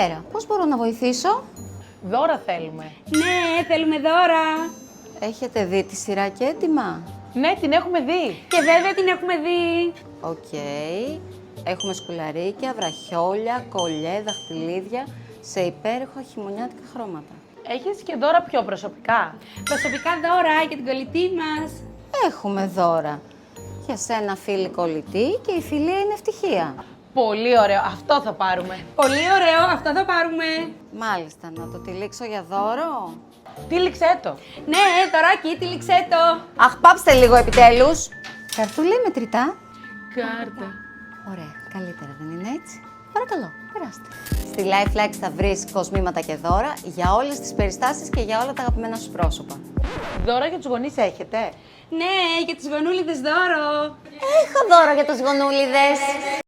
Καλησπέρα. Πώς μπορώ να βοηθήσω? Δώρα θέλουμε. Ναι, θέλουμε δώρα. Έχετε δει τη σειρά και έτοιμα? Ναι, την έχουμε δει. Και βέβαια την έχουμε δει. Οκ. Έχουμε σκουλαρίκια, βραχιόλια, κολλιέ, δαχτυλίδια σε υπέροχα χειμωνιάτικα χρώματα. Έχεις και δώρα πιο προσωπικά. Προσωπικά δώρα για την κολλητή μας. Έχουμε δώρα. Για σένα φίλη κολλητή και η φιλία είναι ευτυχία. Πολύ ωραίο. Αυτό θα πάρουμε. Πολύ ωραίο, αυτό θα πάρουμε. Μάλιστα, να το τυλίξω για δώρο. Τύλιξέ το. Ναι, δωράκι, τυλίξέ το. Αχ, πάψτε λίγο επιτέλους. Καρτούλα ή μετρητά? Κάρτα. Ωραία, καλύτερα δεν είναι έτσι? Παρακαλώ, περάστε. Στη Lifelex θα βρεις κοσμήματα και δώρα για όλες τις περιστάσεις και για όλα τα αγαπημένα σου πρόσωπα. Δώρα για τους γονείς έχετε? Ναι, για τις γονούλιδες δώρο. Έχω δώρο για τους γονούλιδες.